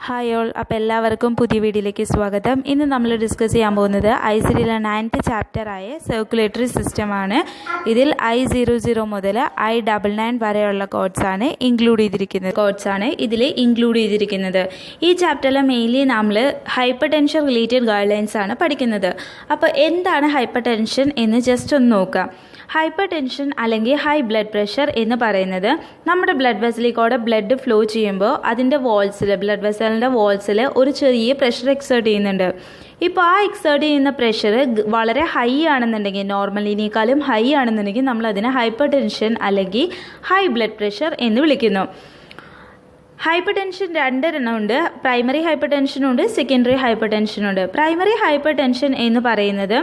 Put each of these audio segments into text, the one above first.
Hi all, അപ്പോൾ എല്ലാവർക്കും പുതിയ വീഡിയോയിലേക്ക് സ്വാഗതം. ഇന്ന് നമ്മൾ ഡിസ്കസ് ചെയ്യാൻ പോകുന്നത് ഐസിഡിയിലെ 9th ചാപ്റ്ററായ സർക്കുലേറ്ററി സിസ്റ്റമാണ്. ഇതിൽ I00 മുതൽ I99 വരെയുള്ള കോഡ്സാണ് ഇതിൽ ഇൻക്ലൂഡ് ചെയ്തിരിക്കുന്നത്. ഈ ചാപ്റ്ററിൽ മെയിൻലി നമ്മൾ hyper tension related guide lines ആണ് പഠിക്കുന്നത്. അപ്പോൾ എന്താണ് ഹൈപ്പർ ടെൻഷൻ എന്ന് ജസ്റ്റ് ഒന്ന് നോക്കാം. ഹൈപ്പർ ടെൻഷൻ അല്ലെങ്കിൽ ഹൈ ബ്ലഡ് പ്രഷർ എന്ന് പറയുന്നത് നമ്മുടെ ബ്ലഡ് വെസലിലൂടെ ബ്ലഡ് ഫ്ലോ ചെയ്യുമ്പോൾ അതിൻ്റെ ബ്ലഡ് വെസലിൻ്റെ വോൾസിൽ ഒരു ചെറിയ പ്രഷർ എക്സേർട്ട് ചെയ്യുന്നുണ്ട്. ഇപ്പോൾ ആ എക്സേർട്ട് ചെയ്യുന്ന പ്രഷർ വളരെ ഹൈ ആണെന്നുണ്ടെങ്കിൽ, നോർമലിനേക്കാളും ഹൈ ആണെന്നുണ്ടെങ്കിൽ നമ്മൾ അതിനെ ഹൈപ്പർ ടെൻഷൻ അല്ലെങ്കിൽ ഹൈ ബ്ലഡ് പ്രഷർ എന്ന് വിളിക്കുന്നു. ഹൈപ്പർ ടെൻഷൻ രണ്ടെണ്ണമുണ്ട്. പ്രൈമറി ഹൈപ്പർ ടെൻഷനുണ്ട്, സെക്കൻഡറി ഹൈപ്പർ ടെൻഷനുണ്ട്. പ്രൈമറി ഹൈപ്പർ ടെൻഷൻ എന്ന് പറയുന്നത്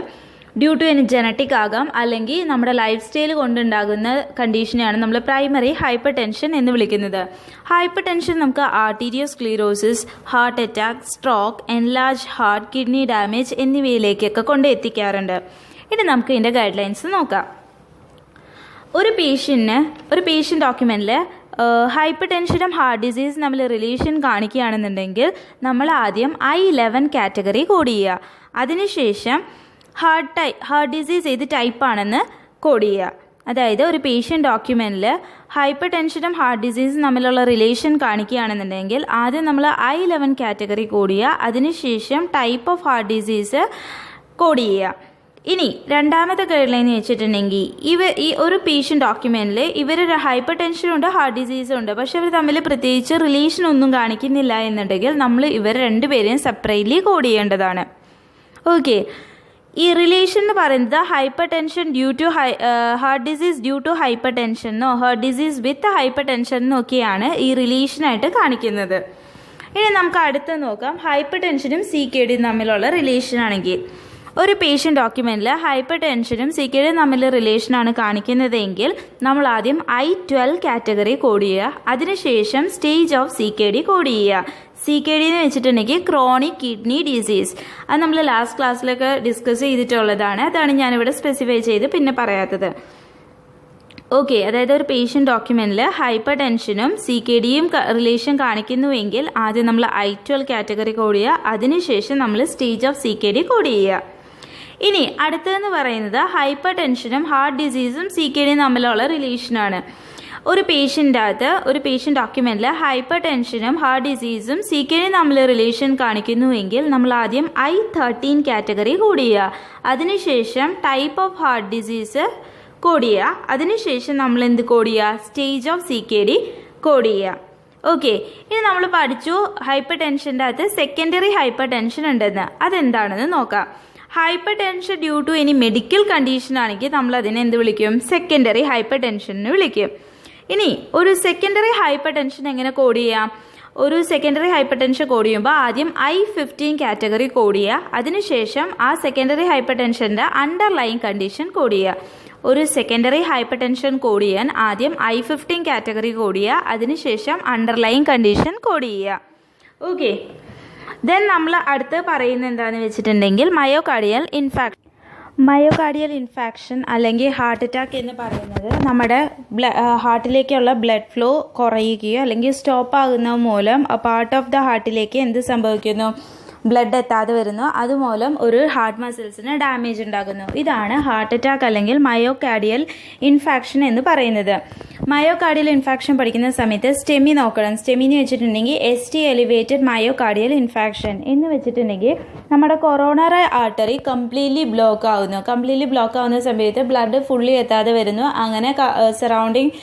ഡ്യൂ ടു എനി ജനറ്റിക് ആകാം, അല്ലെങ്കിൽ നമ്മുടെ ലൈഫ് സ്റ്റൈൽ കൊണ്ടുണ്ടാകുന്ന കണ്ടീഷനെയാണ് നമ്മൾ പ്രൈമറി ഹൈപ്പർ ടെൻഷൻ എന്ന് വിളിക്കുന്നത്. ഹൈപ്പർ ടെൻഷൻ നമുക്ക് arteriosclerosis, heart attack, stroke, enlarge heart, kidney damage എന്നിവയിലേക്കൊക്കെ കൊണ്ട് എത്തിക്കാറുണ്ട്. ഇനി നമുക്ക് ഇതിൻ്റെ ഗൈഡ് ലൈൻസ് നോക്കാം. ഒരു പേഷ്യൻ്റ് ഡോക്യുമെൻറ്റിൽ ഹൈപ്പർ ടെൻഷനും ഹാർട്ട് ഡിസീസ് നമ്മൾ റിലേഷൻ കാണിക്കുകയാണെന്നുണ്ടെങ്കിൽ നമ്മൾ ആദ്യം I11 കാറ്റഗറി കോഡ് ചെയ്യുക. അതിനുശേഷം ഹാർട്ട് ഡിസീസ് ഏത് ടൈപ്പാണെന്ന് കോഡ് ചെയ്യുക. അതായത് ഒരു പേഷ്യൻ്റ് ഡോക്യുമെൻറ്റിൽ ഹൈപ്പർ ടെൻഷനും ഹാർട്ട് ഡിസീസും തമ്മിലുള്ള റിലേഷൻ കാണിക്കുകയാണെന്നുണ്ടെങ്കിൽ ആദ്യം നമ്മൾ I11 കാറ്റഗറി കോഡ് ചെയ്യുക. അതിനുശേഷം type of heart disease code ചെയ്യുക. ഇനി രണ്ടാമത്തെ ഗൈഡ് ലൈൻ വെച്ചിട്ടുണ്ടെങ്കിൽ ഈ ഒരു പേഷ്യൻ്റ് ഡോക്യുമെൻറ്റിൽ ഇവരൊരു ഹൈപ്പർ ടെൻഷനുണ്ട്, ഹാർട്ട് ഡിസീസും ഉണ്ട്, പക്ഷെ ഇവർ തമ്മിൽ പ്രത്യേകിച്ച് റിലേഷൻ ഒന്നും കാണിക്കുന്നില്ല എന്നുണ്ടെങ്കിൽ നമ്മൾ ഇവർ രണ്ടുപേരെയും സെപ്പറേറ്റ്ലി കോഡ് ചെയ്യേണ്ടതാണ്. ഓക്കെ, ഈ റിലേഷൻ എന്ന് പറയുന്നത് hypertension due to heart disease due to ഹൈപ്പർ ടെൻഷനോ ഹാർട്ട് ഡിസീസ് വിത്ത് ഹൈപ്പർ ടെൻഷനോ ഒക്കെയാണ് ഈ റിലേഷനായിട്ട് കാണിക്കുന്നത്. ഇനി നമുക്ക് അടുത്ത് നോക്കാം. ഹൈപ്പർ ടെൻഷനും CKD തമ്മിലുള്ള റിലേഷൻ ആണെങ്കിൽ ഒരു പേഷ്യൻ്റ് ഡോക്യുമെൻറ്റിൽ ഹൈപ്പർ ടെൻഷനും CKD തമ്മിൽ റിലേഷനാണ് കാണിക്കുന്നതെങ്കിൽ നമ്മൾ ആദ്യം I12 കാറ്റഗറി കോഡ് ചെയ്യുക. അതിനുശേഷം സ്റ്റേജ് ഓഫ് CKD കോഡ് ചെയ്യുക. CKD എന്ന് വെച്ചിട്ടുണ്ടെങ്കിൽ ക്രോണിക് കിഡ്നി ഡിസീസ്. അത് നമ്മൾ ലാസ്റ്റ് ക്ലാസ്സിലൊക്കെ ഡിസ്കസ് ചെയ്തിട്ടുള്ളതാണ്. അതാണ് ഞാനിവിടെ സ്പെസിഫൈ ചെയ്ത് പിന്നെ പറയാത്തത്. ഓക്കെ, അതായത് ഒരു പേഷ്യൻ്റ് ഡോക്യുമെൻറ്റിൽ ഹൈപ്പർ ടെൻഷനും CKDയും റിലേഷൻ കാണിക്കുന്നുവെങ്കിൽ ആദ്യം നമ്മൾ I12 കാറ്റഗറി കോഡ് ചെയ്യുക. അതിനുശേഷം നമ്മൾ സ്റ്റേജ് ഓഫ് CKD കോഡ് ചെയ്യുക. ഇനി അടുത്തതെന്ന് പറയുന്നത് ഹൈപ്പർ ടെൻഷനും ഹാർട്ട് ഡിസീസും CKDയും തമ്മിലുള്ള റിലേഷനാണ്. ഒരു പേഷ്യൻ്റ് ഡോക്യുമെൻറ്റിൽ ഹൈപ്പർ ടെൻഷനും ഹാർട്ട് ഡിസീസും CKDയും തമ്മിൽ റിലേഷൻ കാണിക്കുന്നുവെങ്കിൽ നമ്മൾ ആദ്യം I13 കാറ്റഗറി കോഡ് ചെയ്യുക. അതിനുശേഷം type of heart disease code ചെയ്യുക. അതിനുശേഷം നമ്മൾ എന്ത് കോഡ് ചെയ്യുക? സ്റ്റേജ് ഓഫ് CKD കോഡ് ചെയ്യുക. ഓക്കെ, ഇനി നമ്മൾ പഠിച്ചു ഹൈപ്പർ ടെൻഷൻ്റെ അകത്ത് സെക്കൻഡറി ഹൈപ്പർ ടെൻഷൻ ഉണ്ടെന്ന്. അതെന്താണെന്ന് നോക്കാം. Hypertension due to any medical condition ആണെങ്കിൽ നമ്മൾ അതിനെ എന്ത് വിളിക്കും? സെക്കൻഡറി ഹൈപ്പർ ടെൻഷൻ എന്ന് വിളിക്കും. ഇനി ഒരു സെക്കൻഡറി ഹൈപ്പർ ടെൻഷൻ എങ്ങനെ കോഡ് ചെയ്യാം? ഒരു സെക്കൻഡറി ഹൈപ്പർ ടെൻഷൻ കോഡ് ചെയ്യുമ്പോൾ ആദ്യം I15 കാറ്റഗറി കോഡ് ചെയ്യുക. അതിനുശേഷം ആ സെക്കൻഡറി ഹൈപ്പർ ടെൻഷൻ്റെ അണ്ടർലൈൻ കണ്ടീഷൻ കോഡ് ചെയ്യുക. ഒരു സെക്കൻഡറി ഹൈപ്പർ ടെൻഷൻ കോഡ് ചെയ്യാൻ ആദ്യം I15 കാറ്റഗറി കോഡ് ചെയ്യുക. അതിനുശേഷം അണ്ടർലൈൻ കണ്ടീഷൻ കോഡ് ചെയ്യുക. ഓക്കെ, ദെൻ നമ്മൾ അടുത്ത് പറയുന്നത് എന്താണെന്ന് വെച്ചിട്ടുണ്ടെങ്കിൽ മയോകാർഡിയൽ ഇൻഫാക്ഷൻ അല്ലെങ്കിൽ ഹാർട്ട് അറ്റാക്ക് എന്ന് പറയുന്നത് നമ്മുടെ ഹാർട്ടിലേക്കുള്ള ബ്ലഡ് ഫ്ലോ കുറയുകയോ അല്ലെങ്കിൽ സ്റ്റോപ്പ് ആകുന്ന മൂലം പാർട്ട് ഓഫ് ദ ഹാർട്ടിലേക്ക് എന്ത് സംഭവിക്കുന്നു? ബ്ലഡ് എത്താതെ വരുന്നു. അതുമൂലം ഒരു ഹാർട്ട് മസിൽസിന് ഡാമേജ് ഉണ്ടാകുന്നു. ഇതാണ് ഹാർട്ട് അറ്റാക്ക് അല്ലെങ്കിൽ മയോകാർഡിയൽ ഇൻഫാക്ഷൻ എന്ന് പറയുന്നത്. മയോകാർഡിയൽ ഇൻഫാക്ഷൻ പഠിക്കുന്ന സമയത്ത് STEMI നോക്കണം. STEMI എന്ന് വെച്ചിട്ടുണ്ടെങ്കിൽ ST ELEVATED മയോകാർഡിയൽ ഇൻഫാക്ഷൻ എന്ന് വെച്ചിട്ടുണ്ടെങ്കിൽ നമ്മുടെ കൊറോണറി ആർട്ടറി കംപ്ലീറ്റ്ലി ബ്ലോക്ക് ആവുന്ന സമയത്ത് ബ്ലഡ് ഫുള്ളി എത്താതെ വരുന്നു. അങ്ങനെ സറൗണ്ടിങ്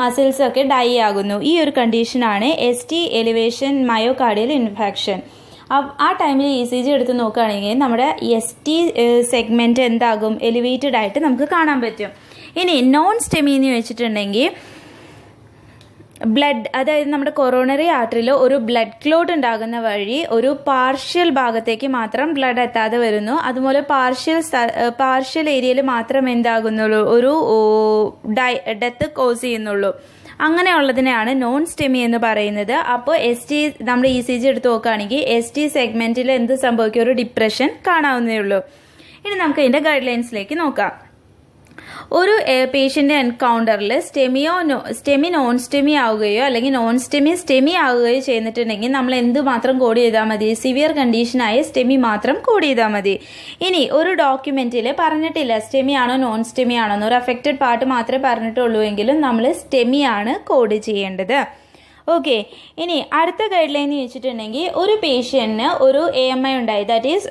മസിൽസ് ഒക്കെ ഡൈ ആകുന്നു. ഈ ഒരു കണ്ടീഷനാണ് ST ELEVATED മയോകാർഡിയൽ ഇൻഫാക്ഷൻ. ആ ടൈമിൽ ECG എടുത്ത് നോക്കുകയാണെങ്കിൽ നമ്മുടെ ST സെഗ്മെൻറ്റ് എന്താകും? എലിവേറ്റഡ് ആയിട്ട് നമുക്ക് കാണാൻ പറ്റും. ഇനി നോൺ STEMI എന്ന് വെച്ചിട്ടുണ്ടെങ്കിൽ അതായത് നമ്മുടെ കൊറോണറി ആർട്ടറിയിൽ ഒരു ബ്ലഡ് ക്ലോട്ട് ഉണ്ടാകുന്ന വഴി ഒരു പാർഷ്യൽ ഭാഗത്തേക്ക് മാത്രം ബ്ലഡ് എത്താതെ വരുന്നു. അതുപോലെ പാർഷ്യൽ ഏരിയയിൽ മാത്രം എന്താകുന്നുള്ളൂ? ഒരു ഡെത്ത് കോസ് ചെയ്യുന്നുള്ളൂ. അങ്ങനെയുള്ളതിനെയാണ് നോൺ STEMI എന്ന് പറയുന്നത്. അപ്പോൾ നമ്മൾ ECG എടുത്ത് നോക്കുകയാണെങ്കിൽ ST സെഗ്മെന്റിൽ എന്ത് സംഭവിക്കും? ഒരു ഡിപ്രഷൻ കാണാവുന്നേ ഉള്ളൂ. ഇനി നമുക്ക് ഇതിന്റെ ഗൈഡ് ലൈൻസിലേക്ക് നോക്കാം. ഒരു പേഷ്യൻ്റ് എൻകൗണ്ടറിൽ സ്റ്റെമി നോൺ സ്റ്റെമി ആവുകയോ അല്ലെങ്കിൽ നോൺ സ്റ്റെമി ആവുകയോ ചെയ്തിട്ടുണ്ടെങ്കിൽ നമ്മൾ എന്തുമാത്രം കോഡ് ചെയ്താൽ മതി? സിവിയർ കണ്ടീഷനായ സ്റ്റെമി മാത്രം കോഡ് ചെയ്താൽ മതി. ഇനി ഒരു ഡോക്യുമെൻറ്റിൽ പറഞ്ഞിട്ടില്ല സ്റ്റെമി ആണോ നോൺ സ്റ്റെമി ആണോ എന്ന്, ഒരു അഫക്റ്റഡ് പാർട്ട് മാത്രമേ പറഞ്ഞിട്ടുള്ളൂ എങ്കിലും നമ്മൾ സ്റ്റെമി ആണ് കോഡ് ചെയ്യേണ്ടത്. ഓക്കെ, ഇനി അടുത്ത ഗൈഡ് ലൈൻ എന്ന് വെച്ചിട്ടുണ്ടെങ്കിൽ ഒരു പേഷ്യൻറ്റിന് ഒരു AMI ഉണ്ടായി, that is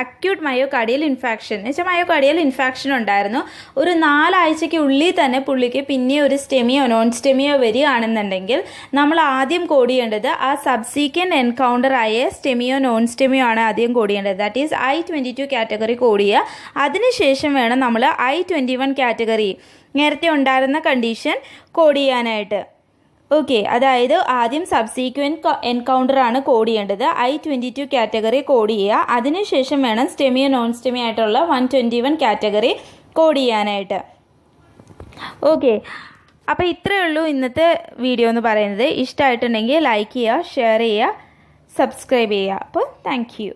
acute myocardial infarction എന്ന് വെച്ചാൽ മയോകാർഡിയൽ ഇൻഫാക്ഷൻ ഉണ്ടായിരുന്നു. ഒരു 4 ആഴ്ചയ്ക്ക് ഉള്ളിൽ തന്നെ പുള്ളിക്ക് പിന്നെ ഒരു സ്റ്റെമിയോ നോൺ സ്റ്റെമിയോ വരികയാണെന്നുണ്ടെങ്കിൽ നമ്മൾ ആദ്യം കോഡ് ചെയ്യേണ്ടത് ആ സബ്സീക്വൻറ്റ് എൻകൗണ്ടർ ആയ സ്റ്റെമിയോ നോൺ സ്റ്റെമിയോ ആണ് ആദ്യം കോഡ് ചെയ്യേണ്ടത്. That is I-22 category code ചെയ്യുക. അതിനുശേഷം വേണം നമ്മൾ I-21 കാറ്റഗറി നേരത്തെ ഉണ്ടായിരുന്ന കണ്ടീഷൻ കോഡ് ചെയ്യാനായിട്ട്. ഓക്കെ, അതായത് ആദ്യം സബ്സീക്വൻറ്റ് എൻകൗണ്ടർ ആണ് കോഡ് ചെയ്യേണ്ടത്. I-22 കാറ്റഗറി കോഡ് ചെയ്യുക. അതിനുശേഷം വേണം സ്റ്റെമിയോ നോൺ സ്റ്റെമി ആയിട്ടുള്ള 121 കാറ്റഗറി കോഡ് ചെയ്യാനായിട്ട്. ഓക്കെ, അപ്പോൾ ഇത്രയേ ഉള്ളൂ ഇന്നത്തെ വീഡിയോ എന്ന് പറയുന്നത്. ഇഷ്ടമായിട്ടുണ്ടെങ്കിൽ ലൈക്ക് ചെയ്യുക, ഷെയർ ചെയ്യുക, സബ്സ്ക്രൈബ് ചെയ്യുക. അപ്പോൾ താങ്ക് യു.